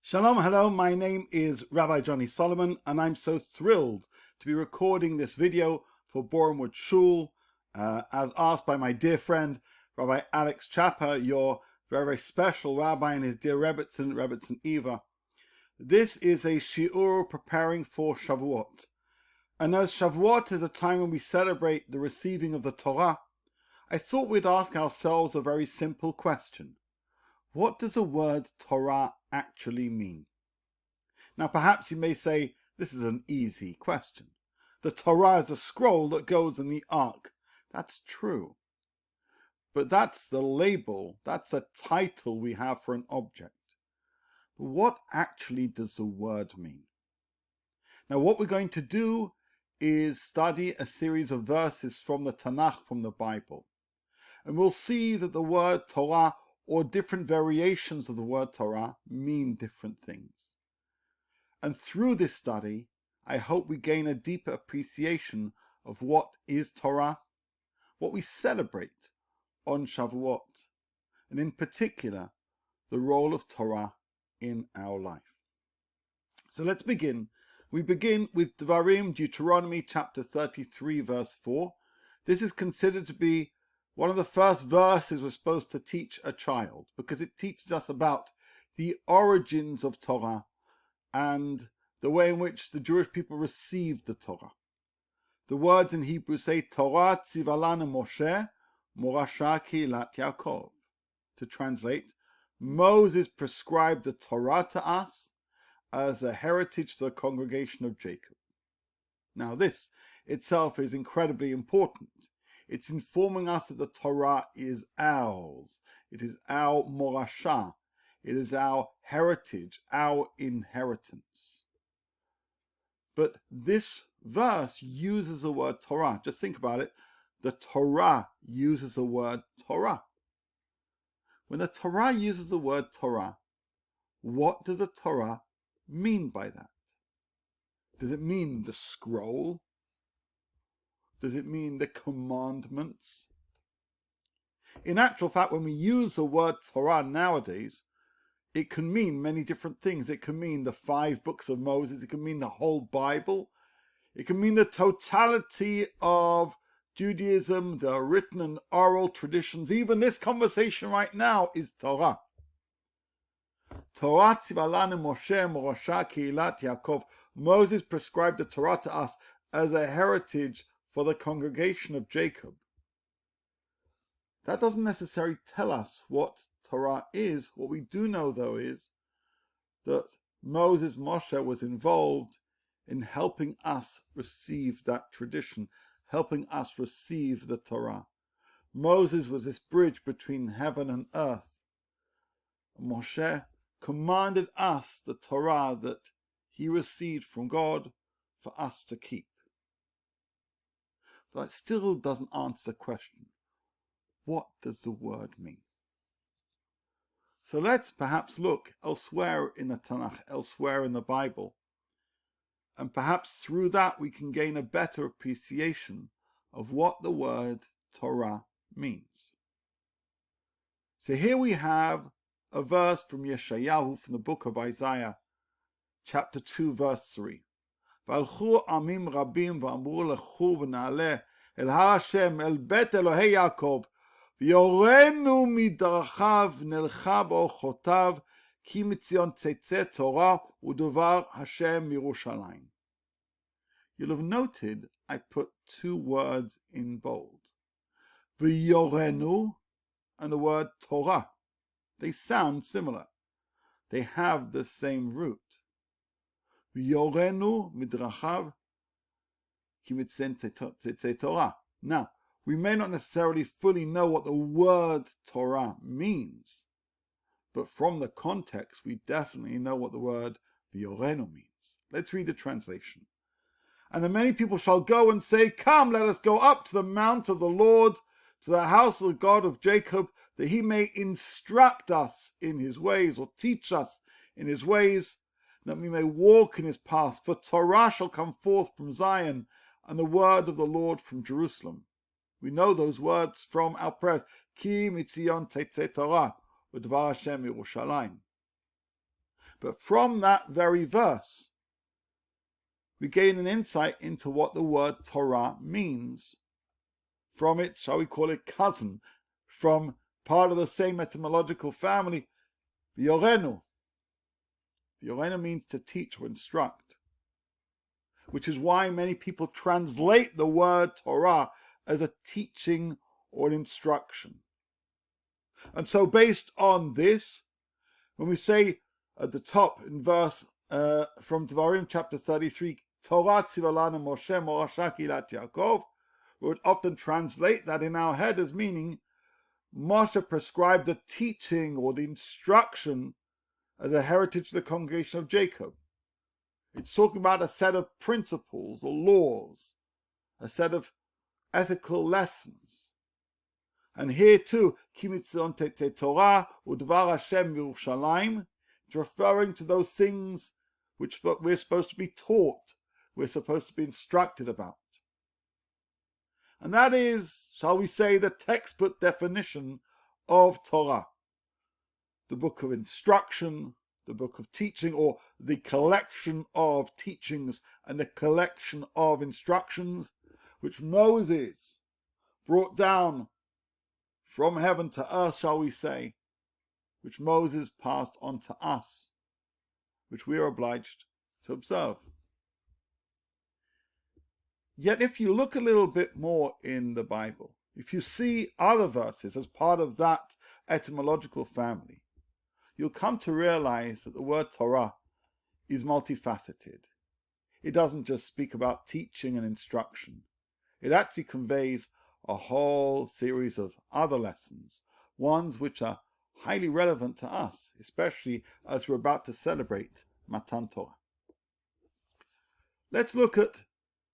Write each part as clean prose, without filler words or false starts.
Shalom, hello, my name is Rabbi Johnny Solomon, and I'm so thrilled to be recording this video for Bournemouth Shul, as asked by my dear friend, Rabbi Alex Chapa, your very, very special rabbi, and his dear Rebbitzin Eva. This is a shiur preparing for Shavuot. And as Shavuot is a time when we celebrate the receiving of the Torah, I thought we'd ask ourselves a very simple question. What does the word Torah actually mean? Now perhaps you may say, this is an easy question. The Torah is a scroll that goes in the ark. That's true. But that's the label, that's a title we have for an object. But what actually does the word mean? Now what we're going to do is study a series of verses from the Tanakh, from the Bible. And we'll see that the word Torah, or different variations of the word Torah, mean different things. And through this study, I hope we gain a deeper appreciation of what is Torah, what we celebrate on Shavuot, and in particular, the role of Torah in our life. So let's begin. We begin with Devarim, Deuteronomy chapter 33, verse 4. This is considered to be one of the first verses we're supposed to teach a child, because it teaches us about the origins of Torah and the way in which the Jewish people received the Torah. The words in Hebrew say, Torah tzivalanu Moshe, morasha keilat Yaakov. To translate, Moses prescribed the Torah to us as a heritage to the congregation of Jacob. Now this itself is incredibly important. It's informing us that the Torah is ours. It is our morasha. It is our heritage, our inheritance. But this verse uses the word Torah. Just think about it. The Torah uses the word Torah. When the Torah uses the word Torah, what does the Torah mean by that? Does it mean the scroll? Does it mean the commandments? In actual fact, when we use the word Torah nowadays, it can mean many different things. It can mean the 5 books of Moses. It can mean the whole Bible. It can mean the totality of Judaism, the written and oral traditions. Even this conversation right now is Torah. Torah tzivalanu Moshe morasha keilat Yaakov. Moses prescribed the Torah to us as a heritage for the congregation of Jacob. That doesn't necessarily tell us what Torah is. What we do know, though, is that Moshe was involved in helping us receive that tradition, helping us receive the Torah. Moses was this bridge between heaven and earth. Moshe commanded us the Torah that he received from God for us to keep. But that still doesn't answer the question. What does the word mean? So let's perhaps look elsewhere in the Tanakh, elsewhere in the Bible, and perhaps through that we can gain a better appreciation of what the word Torah means. So here we have a verse from Yeshayahu, from the book of Isaiah, chapter 2, verse 3. והלכו עמים רבים ואמרו לכו ונעלה אל הר השם אל בית אלוהי יעקב ויורנו מדרכיו נלכה באורחותיו כי מציון תצא תורה ודבר השם מירושלים. You'll have noted I put 2 words in bold. ויורנו and the word Torah. They sound similar. They have the same root. Yorenu midrachav ki mitzen tzetzei Torah. Now, we may not necessarily fully know what the word Torah means, but from the context, we definitely know what the word Yorenu means. Let's read the translation. And the many people shall go and say, come, let us go up to the mount of the Lord, to the house of the God of Jacob, that he may instruct us in his ways, or teach us in his ways, that we may walk in his paths. For Torah shall come forth from Zion, and the word of the Lord from Jerusalem. We know those words from our prayers. Ki mitzion tetzeh Torah, u'dvar Hashem Yerushalayim. But from that very verse, we gain an insight into what the word Torah means. From its, shall we call it, cousin, from part of the same etymological family, Yorenu. Yorenu means to teach or instruct, which is why many people translate the word Torah as a teaching or an instruction. And so based on this, when we say at the top in verse from Devarim chapter 33, Torah tzivalanu Moshe morasha kilat Yaakov, we would often translate that in our head as meaning Moshe prescribed the teaching or the instruction as a heritage of the congregation of Jacob. It's talking about a set of principles or laws, a set of ethical lessons. And here too, Ki mitzvot tetzei Torah udvar Hashem Yerushalayim, it's referring to those things which we're supposed to be taught, we're supposed to be instructed about. And that is, shall we say, the textbook definition of Torah. The book of instruction, the book of teaching, or the collection of teachings and the collection of instructions which Moses brought down from heaven to earth, shall we say, which Moses passed on to us, which we are obliged to observe. Yet if you look a little bit more in the Bible, if you see other verses as part of that etymological family, you'll come to realize that the word Torah is multifaceted. It doesn't just speak about teaching and instruction. It actually conveys a whole series of other lessons, ones which are highly relevant to us, especially as we're about to celebrate Matan Torah. Let's look at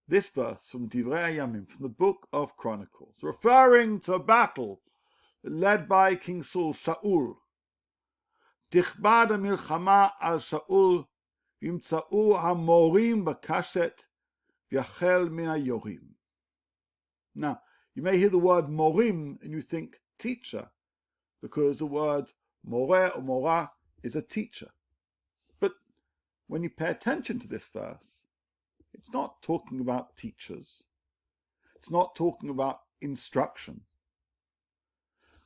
this verse from Divrei Hayamim, from the book of Chronicles, referring to a battle led by King Saul, Shaul. Tichbad milchama al Shaul, v'imtza'u hamorim b'kashet, v'yachel min hayorim. Now, you may hear the word morim and you think teacher, because the word moreh or morah is a teacher. But when you pay attention to this verse, it's not talking about teachers. It's not talking about instruction.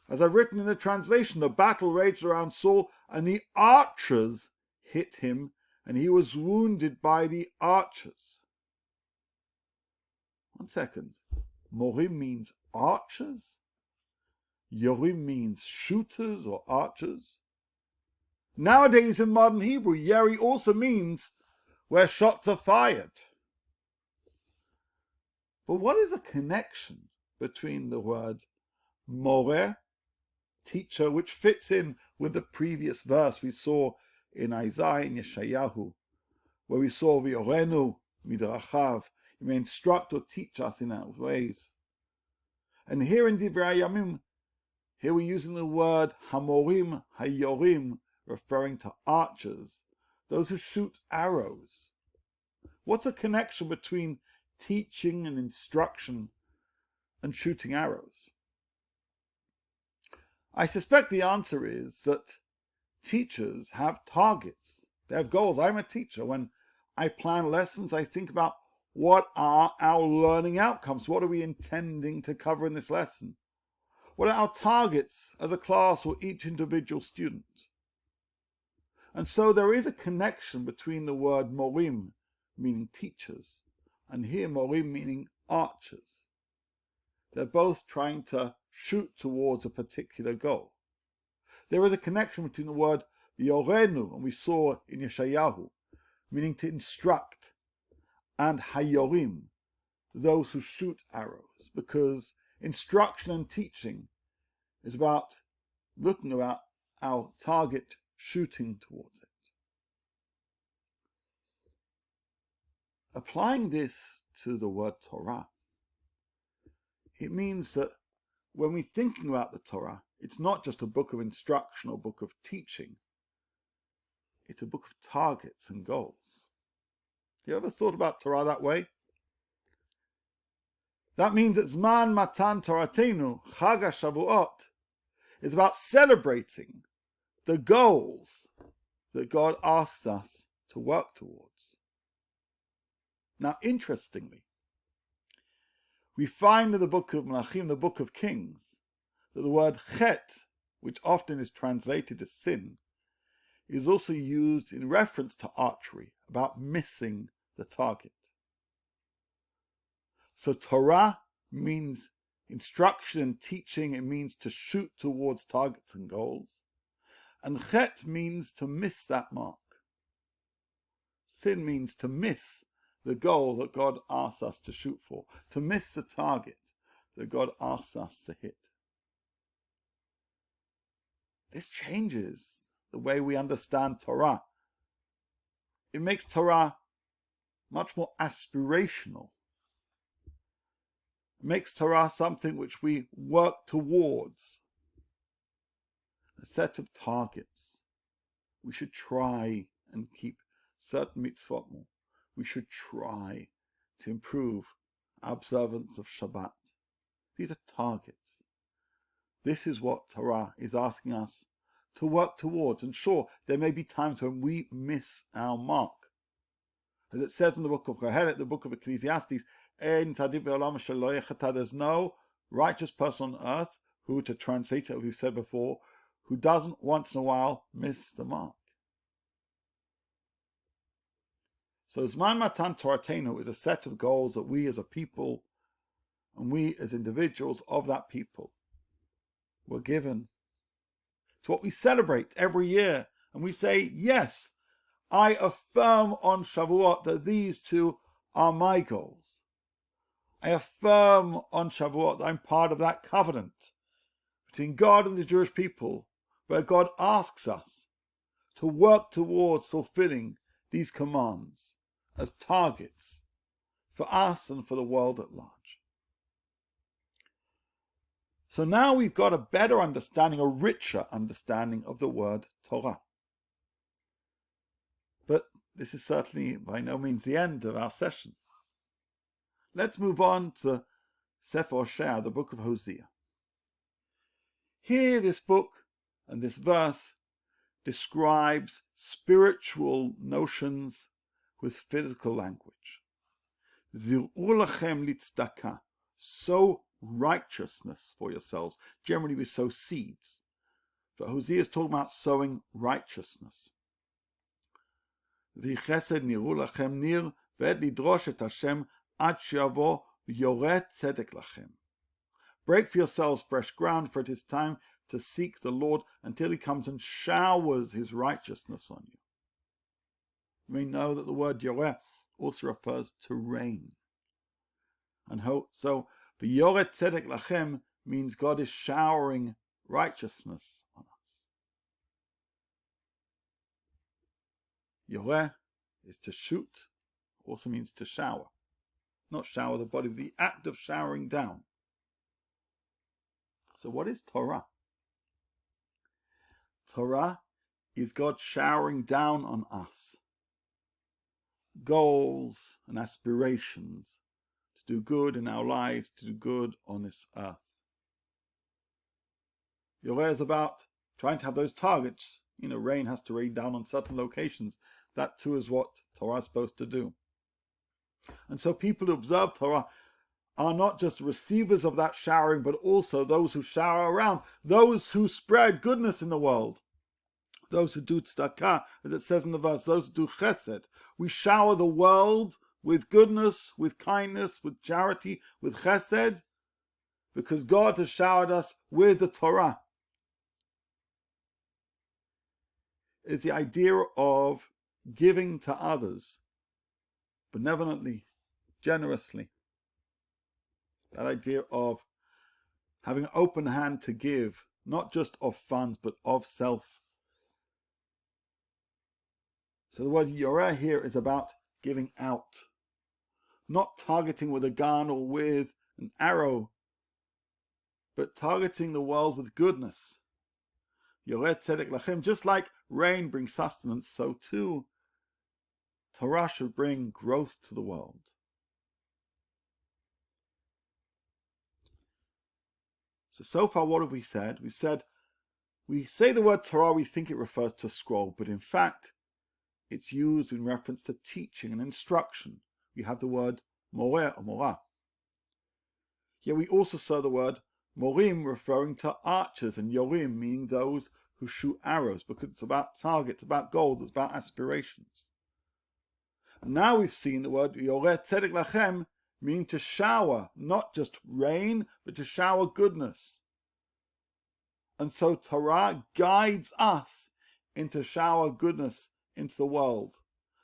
As I've written in the translation, the battle raged around Saul and the archers hit him and he was wounded by the archers. 1 second. Morim means archers? Yorim means shooters or archers? Nowadays in modern Hebrew, Yeri also means where shots are fired. But what is the connection between the word moreh, teacher, which fits in with the previous verse we saw in Isaiah and Yeshayahu, where we saw v'yorenu midrachav, you may instruct or teach us in our ways. And here in Divrei Hayamim, here we're using the word hamorim, hayorim, referring to archers, those who shoot arrows. What's a connection between teaching and instruction and shooting arrows? I suspect the answer is that teachers have targets. They have goals. I'm a teacher. When I plan lessons, I think about what are our learning outcomes? What are we intending to cover in this lesson? What are our targets as a class or each individual student? And so there is a connection between the word morim, meaning teachers, and here morim meaning archers. They're both trying to shoot towards a particular goal. There is a connection between the word yorenu, and we saw in Yeshayahu, meaning to instruct, and hayorim, those who shoot arrows, because instruction and teaching is about looking about our target, shooting towards it. Applying this to the word Torah, it means that when we're thinking about the Torah, it's not just a book of instruction or book of teaching. It's a book of targets and goals. You ever thought about Torah that way? That means that Zman Matan Toratenu, Chag HaShavuot, is about celebrating the goals that God asks us to work towards. Now, interestingly, we find in the book of Melachim, the book of Kings, that the word chet, which often is translated as sin, is also used in reference to archery, about missing the target. So Torah means instruction and teaching. It means to shoot towards targets and goals. And chet means to miss that mark. Sin means to miss the goal that God asks us to shoot for, to miss the target that God asks us to hit. This changes the way we understand Torah. It makes Torah much more aspirational. It makes Torah something which we work towards, a set of targets. We should try and keep certain mitzvot more. We should try to improve our observance of Shabbat. These are targets. This is what Torah is asking us to work towards. And sure, there may be times when we miss our mark. As it says in the book of Kohelet, the book of Ecclesiastes, there's no righteous person on earth who, to translate it, we've said before, who doesn't once in a while miss the mark. So Zman Matan Toratenu is a set of goals that we as a people and we as individuals of that people were given. It's what we celebrate every year. And we say, yes, I affirm on Shavuot that these two are my goals. I affirm on Shavuot that I'm part of that covenant between God and the Jewish people, where God asks us to work towards fulfilling these commands as targets for us and for the world at large. So now we've got a better understanding, a richer understanding of the word Torah. But this is certainly by no means the end of our session. Let's move on to Sefer Hosea, the book of Hosea. Here this book and this verse describes spiritual notions with physical language. Zir'u lachem litzdaka, sow righteousness for yourselves. Generally we sow seeds, but Hosea is talking about sowing righteousness. V'chesed niru lachem nir ve'ed lidrosh et Hashem ad she'yavo v'yoreh tzedek lachem. Break for yourselves fresh ground, for it is time to seek the Lord until he comes and showers his righteousness on you. You may know that the word yoreh also refers to rain. And so, v'yoreh tzedek lachem means God is showering righteousness on us. Yoreh is to shoot, also means to shower. Not shower the body, but the act of showering down. So what is Torah? Torah is God showering down on us goals and aspirations to do good in our lives, to do good on this earth. Yoreh is about trying to have those targets. Rain has to rain down on certain locations. That too is what Torah is supposed to do. And so people who observe Torah are not just receivers of that showering, but also those who shower around, those who spread goodness in the world, those who do tzedakah, as it says in the verse, those who do chesed. We shower the world with goodness, with kindness, with charity, with chesed, because God has showered us with the Torah. It's the idea of giving to others benevolently, generously. That idea of having an open hand to give, not just of funds, but of self. So the word yoreh here is about giving out, not targeting with a gun or with an arrow, but targeting the world with goodness. Yoreh tzedek lachem, just like rain brings sustenance, so too Torah should bring growth to the world. So far what have we said? We said We say the word Torah, we think it refers to a scroll, but in fact, it's used in reference to teaching and instruction. We have the word moreh or morah. Yet we also saw the word morim referring to archers, and yorim meaning those who shoot arrows, because it's about targets, about goals, it's about aspirations. And now we've seen the word yoreh tzedek lachem, meaning to shower, not just rain, but to shower goodness. And so Torah guides us into shower goodness into the world.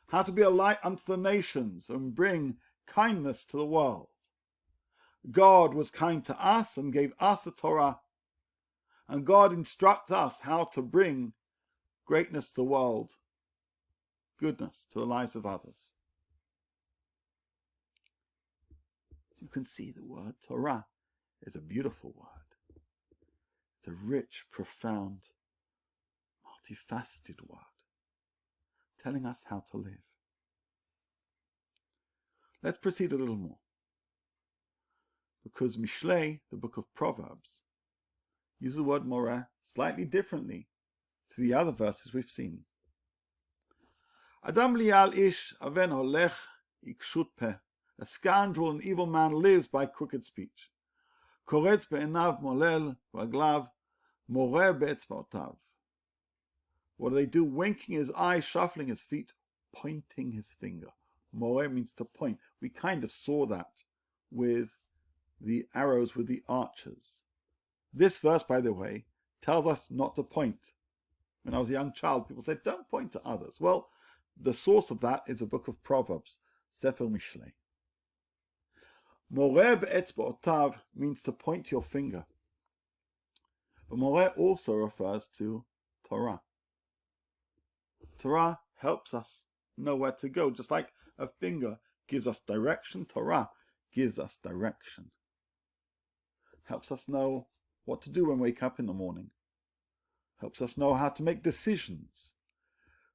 How to be a light unto the nations and bring kindness to the world. God was kind to us and gave us the Torah. And God instructs us how to bring greatness to the world, goodness to the lives of others. You can see the word Torah is a beautiful word. It's a rich, profound, multifaceted word, telling us how to live. Let's proceed a little more, because Mishlei, the book of Proverbs, uses the word moreh slightly differently to the other verses we've seen. Adam li'al ish aven holech ikshut peh. A scoundrel and evil man lives by crooked speech. Koretz be'enav molel v'aglav moreh be'etzbaotav. What do they do? Winking his eye, shuffling his feet, pointing his finger. Moreh means to point. We kind of saw that with the arrows with the archers. This verse, by the way, tells us not to point. When I was a young child, people said, don't point to others. Well, the source of that is a book of Proverbs, Sefer Mishlei. Moreh be'etzbaotav means to point your finger. But moreh also refers to Torah. Torah helps us know where to go. Just like a finger gives us direction, Torah gives us direction. Helps us know what to do when we wake up in the morning. Helps us know how to make decisions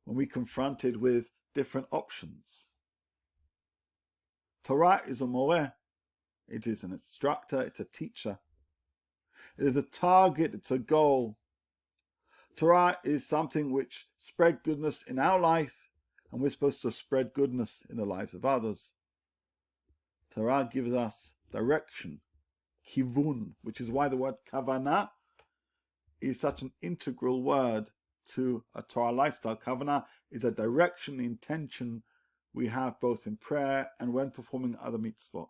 when we're confronted with different options. Torah is a moreh. It is an instructor, it's a teacher. It is a target, it's a goal. Torah is something which spread goodness in our life, and we're supposed to spread goodness in the lives of others. Torah gives us direction, kivun, which is why the word kavanah is such an integral word to a Torah lifestyle. Kavanah is a direction, the intention we have both in prayer and when performing other mitzvot.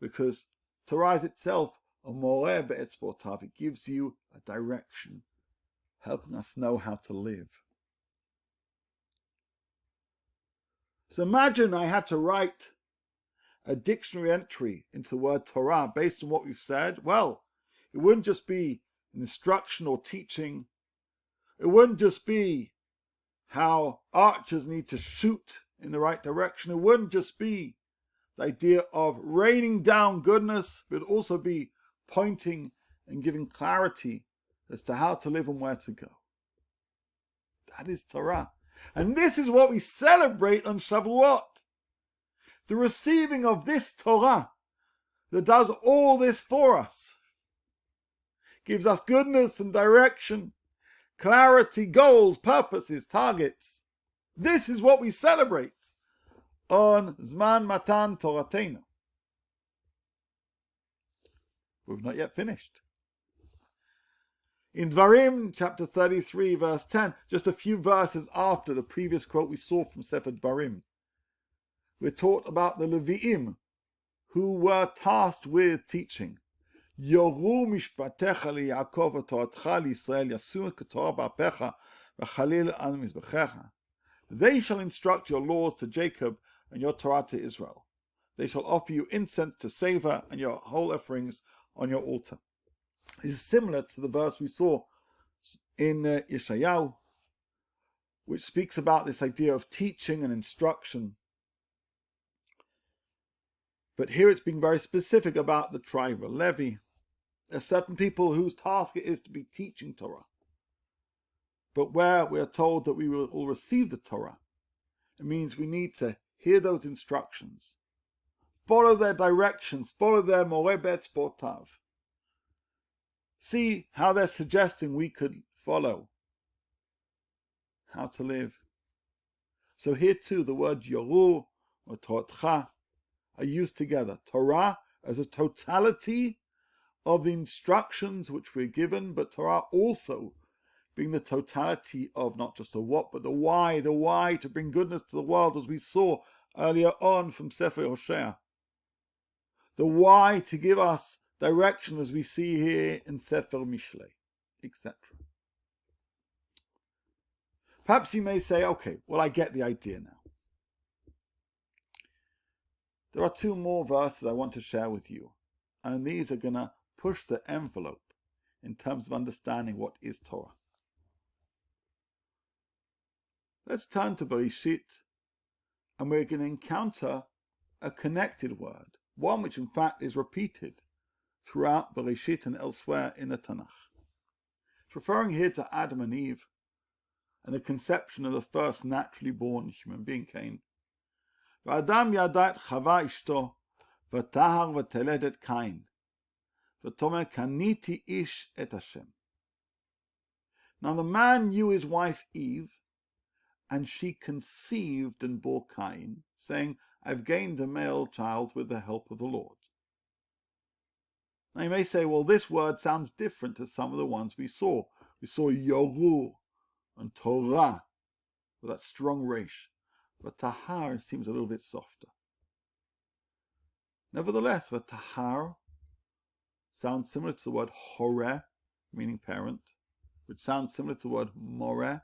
Because Torah is itself a moreh be'etzbaotav. It gives you a direction, helping us know how to live. So imagine I had to write a dictionary entry into the word Torah based on what we've said. Well, it wouldn't just be an instruction or teaching. It wouldn't just be how archers need to shoot in the right direction. It wouldn't just be the idea of raining down goodness, but also be pointing and giving clarity as to how to live and where to go. That is Torah. And this is what we celebrate on Shavuot. The receiving of this Torah that does all this for us. Gives us goodness and direction, clarity, goals, purposes, targets. This is what we celebrate on Zman Matan Toratenu. We've not yet finished. In Dvarim, chapter 33, verse 10, just a few verses after the previous quote we saw from Sefer Dvarim, we're taught about the Levi'im, who were tasked with teaching. Yoru mishpatecha liYaakov v'toratcha liYisrael yasur k'torah ba'pecha v'chalil al mizbechecha. They shall instruct your laws to Jacob and your Torah to Israel. They shall offer you incense to savor and your whole offerings on your altar. It is similar to the verse we saw in Yeshayahu, which speaks about this idea of teaching and instruction. But here it's being very specific about the tribe of Levi. There are certain people whose task it is to be teaching Torah. But where we are told that we will all receive the Torah, it means we need to hear those instructions, follow their directions, follow their moreh be'etzbaotav, see how they're suggesting we could follow, how to live. So here too, the word yoru or torah are used together. Torah as a totality of the instructions which we're given, but Torah also being the totality of not just the what, but the why to bring goodness to the world, as we saw earlier on from Sefer Hosea. The why to give us direction, as we see here in Sefer Mishlei, etc. Perhaps you may say, okay, well, I get the idea now. There are two more verses I want to share with you, and these are going to push the envelope in terms of understanding what is Torah. Let's turn to Bereshit, and we're going to encounter a connected word, one which in fact is repeated throughout Bereshit and elsewhere in the Tanakh. It's referring here to Adam and Eve and the conception of the first naturally born human being, Cain. V'Adam yada et Chava ishto, v'tahar v'teled et Cain, v'tomer kaniti ish et Hashem. Now the man knew his wife Eve, and she conceived and bore Cain, saying, I've gained a male child with the help of the Lord. Now you may say, well, this word sounds different to some of the ones we saw. We saw yoru and Torah with that strong resh, but tahar seems a little bit softer. Nevertheless, the tahar sounds similar to the word horeh, meaning parent, which sounds similar to the word moreh,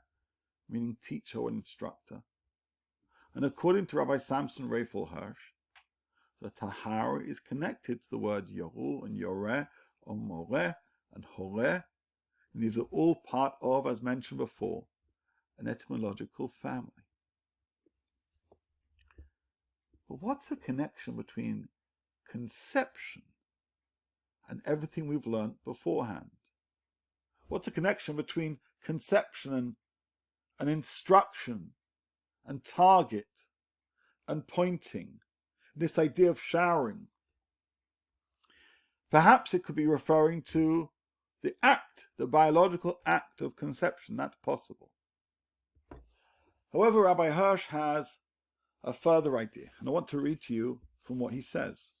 meaning teacher or instructor. And according to Rabbi Samson Raphael Hirsch, the tahar is connected to the word yoru and yoreh, or moreh and horeh, and these are all part of, as mentioned before, an etymological family. But what's the connection between conception and everything we've learnt beforehand? What's the connection between conception and instruction and target and pointing, this idea of showering? Perhaps it could be referring to the act, the biological act of conception. That's possible. However, Rabbi Hirsch has a further idea, and I want to read to you from what he says.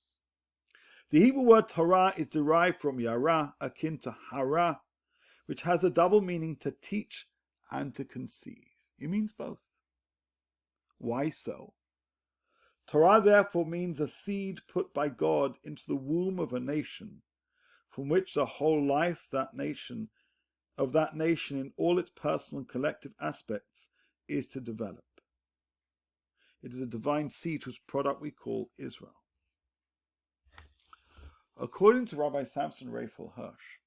The Hebrew word Torah is derived from yara, akin to hara, which has a double meaning, to teach and to conceive. It means both. Why so? Torah therefore means a seed put by God into the womb of a nation, from which the whole life of that nation in all its personal and collective aspects is to develop. It is a divine seed whose product we call Israel. According to Rabbi Samson Raphael Hirsch,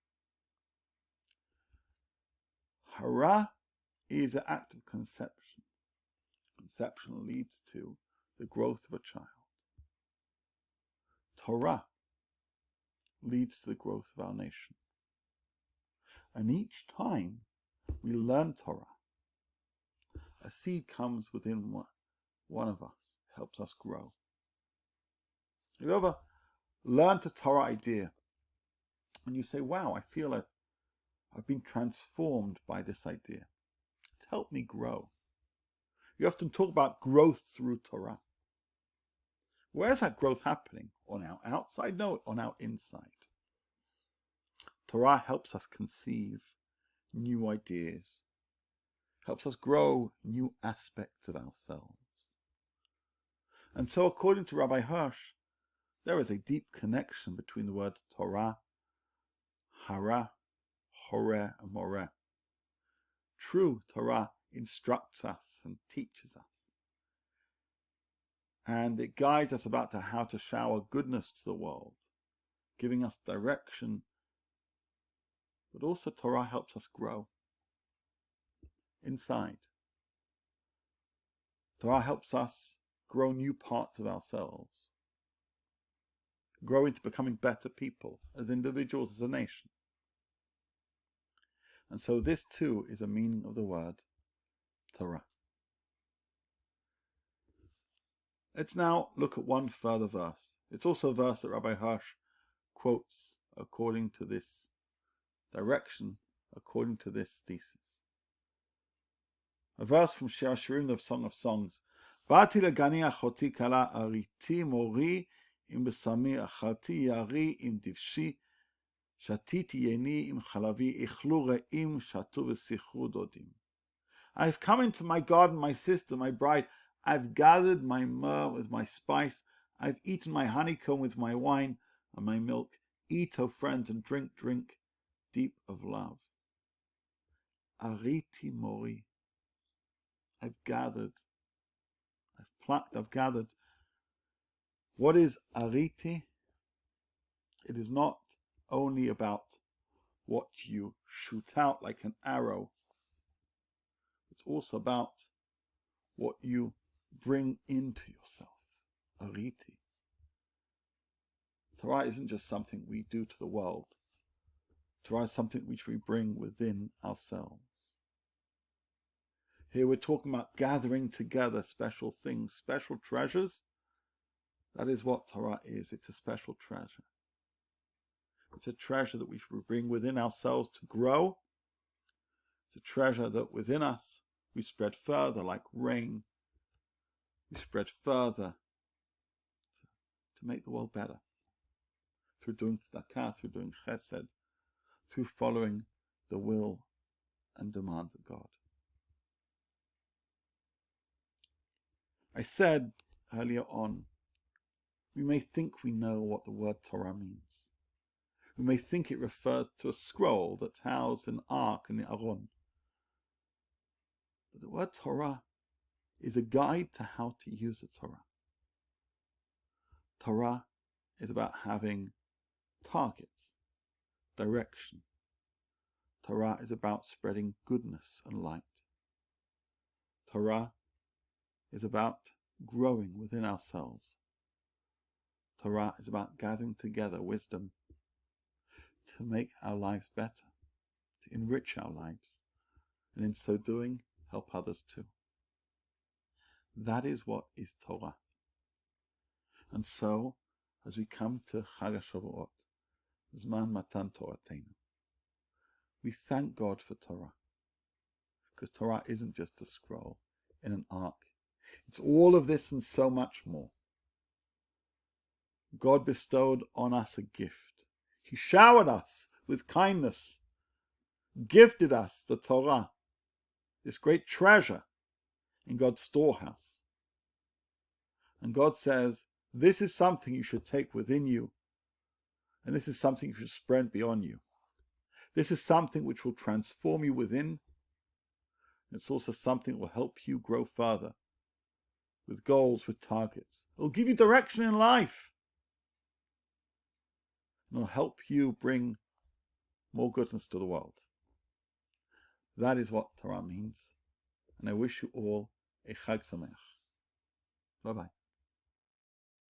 hara is an act of conception. Conception leads to the growth of a child. Torah leads to the growth of our nation. And each time we learn Torah, a seed comes within one of us, helps us grow. Have you ever learned a Torah idea and you say, wow, I feel I've been transformed by this idea. It's helped me grow. You often talk about growth through Torah. Where's that growth happening? On our outside? No, on our inside. Torah helps us conceive new ideas, helps us grow new aspects of ourselves. And so, according to Rabbi Hirsch, there is a deep connection between the words Torah, hara, horeh, and moreh. True Torah instructs us and teaches us, and it guides us about how to shower goodness to the world, giving us direction. But also Torah helps us grow inside. Torah helps us grow new parts of ourselves, grow into becoming better people as individuals, as a nation. And so this too is a meaning of the word Torah. Let's now look at one further verse. It's also a verse that Rabbi Hirsch quotes according to this direction according to this thesis. A verse from Shavuot Shiur, the Song of Songs. Bati legani achoti kala ariti mori im besami achati yari im divshi shatiti yeni im chalavi ichlu re'im shatu v'sichru dodim. I've come into my garden, my sister, my bride. I've gathered my myrrh with my spice. I've eaten my honeycomb with my wine and my milk. Eat, O friends, and drink, drink, deep of love. Ariti mori. I've gathered. I've plucked, I've gathered. What is ariti? It is not only about what you shoot out like an arrow. It's also about what you bring into yourself. Ariti. Torah isn't just something we do to the world. Torah is something which we bring within ourselves. Here we're talking about gathering together special things, special treasures. That is what Torah is. It's a special treasure. It's a treasure that we should bring within ourselves to grow. It's a treasure that within us we spread further like rain. We spread further to make the world better. Through doing tzedakah, through doing chesed, through following the will and demands of God. I said earlier on, we may think we know what the word Torah means. We may think it refers to a scroll that's housed in the ark in the Aron. But the word Torah is a guide to how to use the Torah. Torah is about having targets, direction. Torah is about spreading goodness and light. Torah is about growing within ourselves. Torah is about gathering together wisdom to make our lives better, to enrich our lives, and in so doing, help others too. That is what is Torah. And so, as we come to Chag Shavuot, Zman Matan Toratenu, we thank God for Torah, because Torah isn't just a scroll in an ark. It's all of this and so much more. God bestowed on us a gift. He showered us with kindness, gifted us the Torah, this great treasure in God's storehouse. And God says, this is something you should take within you, and this is something you should spread beyond you. This is something which will transform you within. It's also something that will help you grow further with goals, with targets. It'll give you direction in life. It'll help you bring more goodness to the world. That is what Torah means. And I wish you all a Chag Sameach. Bye-bye.